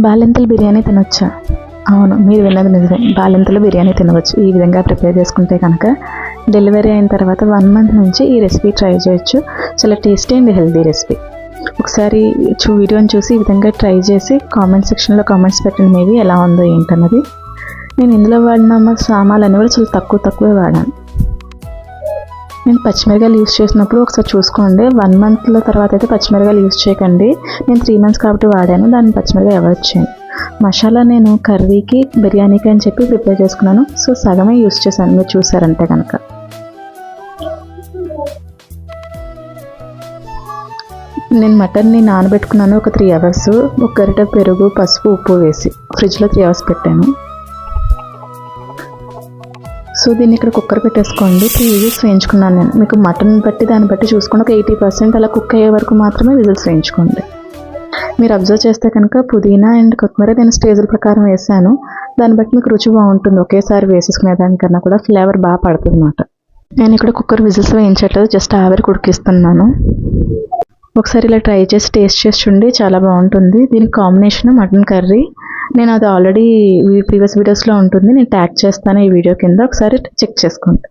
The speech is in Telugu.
బాలింతల బిర్యానీ తినొచ్చా? అవును, మీరు విన్నది నిజమే. బాలింతల బిర్యానీ తినవచ్చు. ఈ విధంగా ప్రిపేర్ చేసుకుంటే కనుక డెలివరీ అయిన తర్వాత 1 మంత్ నుంచి ఈ రెసిపీ ట్రై చేయొచ్చు. చాలా టేస్టీ అండ్ హెల్దీ రెసిపీ. ఒకసారి వీడియోని చూసి ఈ విధంగా ట్రై చేసి కామెంట్ సెక్షన్లో కామెంట్స్ పెట్టండి, మేబీ ఎలా ఉందో ఏంటన్నది. నేను ఇందులో వాడిన సామాన్లు కూడా చాలా తక్కువే వాడాను. నేను పచ్చిమిరకాయలు యూస్ చేసినప్పుడు ఒకసారి చూసుకోండి. 1 మంత్ల తర్వాత అయితే పచ్చిమిరకాయలు యూస్ చేయకండి. నేను 3 మంత్స్ కాబట్టి వాడాను, దాన్ని పచ్చిమిరకాయ అవాయిడ్ చేయండి. మసాలా నేను కర్రీకి బిర్యానీకి అని చెప్పి ప్రిపేర్ చేసుకున్నాను. సో సగమే యూస్ చేశాను, మీరు చూసారంటే కనుక. నేను మటన్ని నానబెట్టుకున్నాను ఒక 3 అవర్స్. ఒక గరిటె పెరుగు, పసుపు, ఉప్పు వేసి ఫ్రిడ్జ్లో 3 అవర్స్ పెట్టాను. సో దీన్ని ఇక్కడ కుక్కర్ పెట్టేసుకోండి. 3 విజిల్స్ వేయించుకున్నాను నేను. మీకు మటన్ బట్టి దాన్ని బట్టి చూసుకోండి. ఒక 80% అలా కుక్ అయ్యే వరకు మాత్రమే విజిల్స్ వేయించుకోండి. మీరు అబ్జర్వ్ చేస్తే కనుక పుదీనా అండ్ కొత్తిమీర నేను స్టేజ్ల ప్రకారం వేసాను. దాన్ని బట్టి మీకు రుచి బాగుంటుంది. ఒకేసారి వేసేసుకునే దానికన్నా కూడా ఫ్లేవర్ బాగా పడుతుంది అన్నమాట. నేను ఇక్కడ కుక్కర్ విజిల్స్ వేయించట్లేదు, జస్ట్ ఆవిరి ఉడికిస్తున్నాను. ఒకసారి ఇలా ట్రై చేసి టేస్ట్ చేసి చూడండి, చాలా బాగుంటుంది. దీనికి కాంబినేషన్ మటన్ కర్రీ. నేను అది ఆల్రెడీ ప్రీవియస్ వీడియోస్లో ఉంటుంది, నేను ట్యాగ్ చేస్తాను ఈ వీడియో కింద, ఒకసారి చెక్ చేసుకోండి.